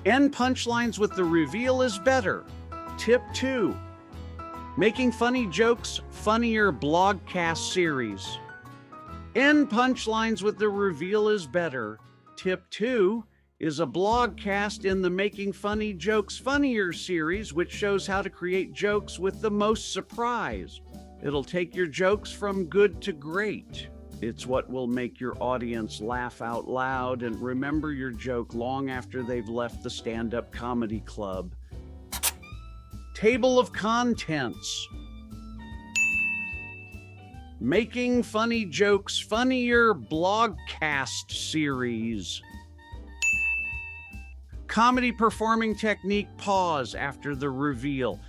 End punchlines with the reveal is better. Tip 2. Making funny jokes funnier blogcast series. End punchlines with the reveal is better. Tip 2 is a blogcast in the Making Funny Jokes Funnier series, which shows how to create jokes with the most surprise. It'll take your jokes from good to great. It's what will make your audience laugh out loud and remember your joke long after they've left the stand-up comedy club. Table of contents. Making Funny Jokes Funnier blogcast series. Comedy performing technique pause after the reveal.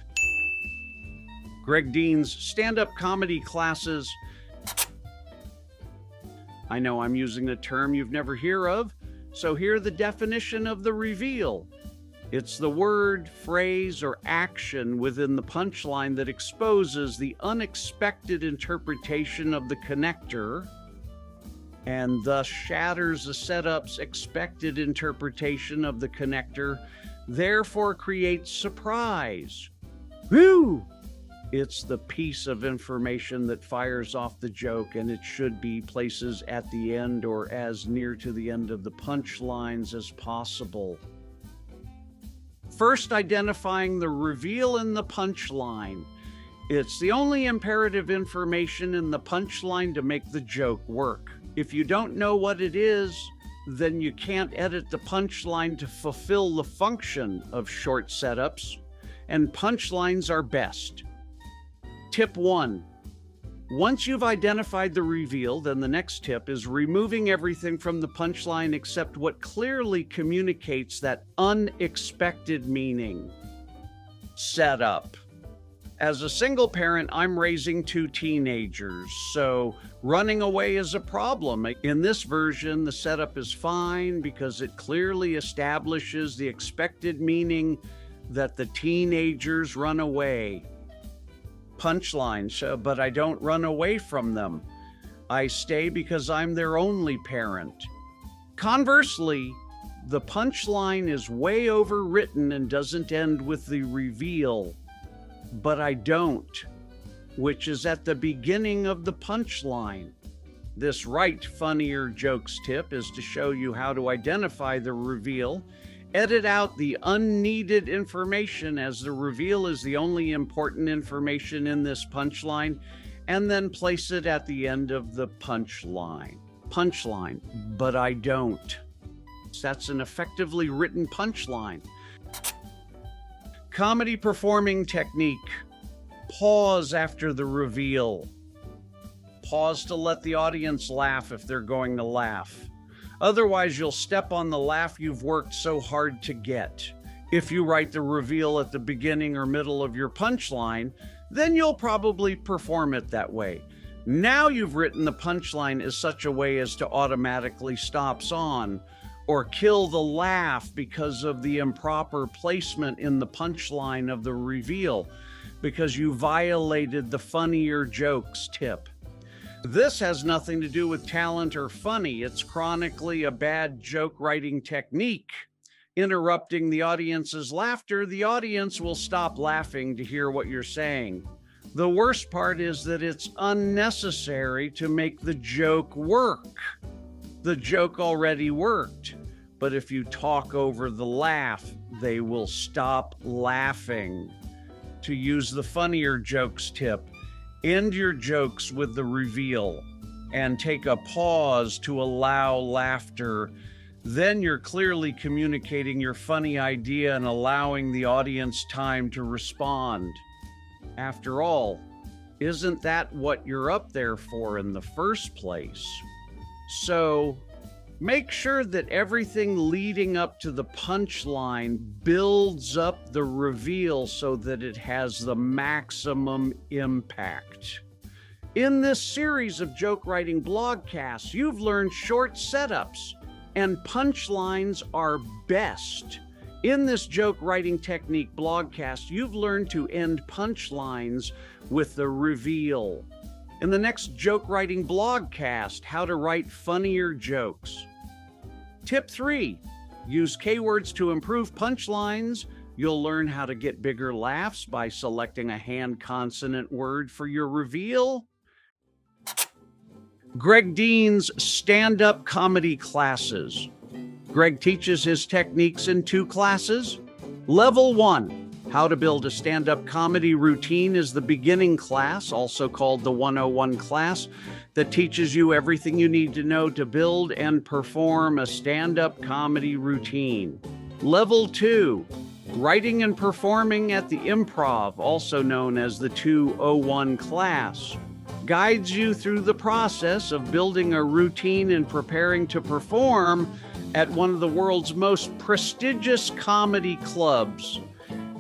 Greg Dean's stand-up comedy classes. I know I'm using a term you've never heard of, so here's the definition of the reveal. It's the word, phrase, or action within the punchline that exposes the unexpected interpretation of the connector and thus shatters the setup's expected interpretation of the connector, therefore creates surprise. Woo! It's the piece of information that fires off the joke, and it should be places at the end or as near to the end of the punchlines as possible. First, identifying the reveal in the punchline. It's the only imperative information in the punchline to make the joke work. If you don't know what it is, then you can't edit the punchline to fulfill the function of short setups, and punchlines are best. Tip 1. Once you've identified the reveal, then the next tip is removing everything from the punchline except what clearly communicates that unexpected meaning. Setup. As a single parent, I'm raising 2 teenagers, so running away is a problem. In this version, the setup is fine because it clearly establishes the expected meaning that the teenagers run away. Punchlines, but I don't run away from them. I stay because I'm their only parent. Conversely, the punchline is way overwritten and doesn't end with the reveal, but I don't, which is at the beginning of the punchline. This Write Funnier Jokes tip is to show you how to identify the reveal, edit out the unneeded information as the reveal is the only important information in this punchline, and then place it at the end of the punchline. Punchline, but I don't. That's an effectively written punchline. Comedy performing technique. Pause after the reveal. Pause to let the audience laugh if they're going to laugh. Otherwise, you'll step on the laugh you've worked so hard to get. If you write the reveal at the beginning or middle of your punchline, then you'll probably perform it that way. Now you've written the punchline in such a way as to automatically stops on or kill the laugh because of the improper placement in the punchline of the reveal, because you violated the funnier jokes tip. This has nothing to do with talent or funny. It's chronically a bad joke writing technique. Interrupting the audience's laughter, the audience will stop laughing to hear what you're saying. The worst part is that it's unnecessary to make the joke work. The joke already worked, but if you talk over the laugh, they will stop laughing. To use the funnier jokes tip, end your jokes with the reveal and take a pause to allow laughter. Then you're clearly communicating your funny idea and allowing the audience time to respond. After all, isn't that what you're up there for in the first place? So, make sure that everything leading up to the punchline builds up the reveal so that it has the maximum impact. In this series of joke writing blogcasts, you've learned short setups, and punchlines are best. In this joke writing technique blogcast, you've learned to end punchlines with the reveal. In the next joke writing blogcast, how to write funnier jokes. Tip 3, Use K-words to improve punchlines. You'll learn how to get bigger laughs by selecting a hand consonant word for your reveal. Greg Dean's stand-up comedy classes. Greg teaches his techniques in 2 classes. Level 1, how to build a stand-up comedy routine, is the beginning class, also called the 101 class, that teaches you everything you need to know to build and perform a stand-up comedy routine. Level 2, writing and performing at the Improv, also known as the 201 class, guides you through the process of building a routine and preparing to perform at one of the world's most prestigious comedy clubs.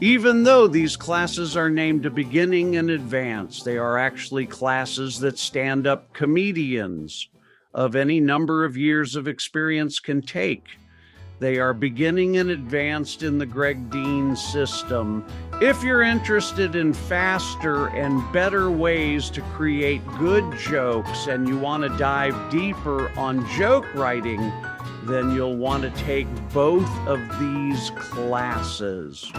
Even though these classes are named beginning and advanced, they are actually classes that stand-up comedians of any number of years of experience can take. They are beginning and advanced in the Greg Dean system. If you're interested in faster and better ways to create good jokes and you want to dive deeper on joke writing, then you'll want to take both of these classes.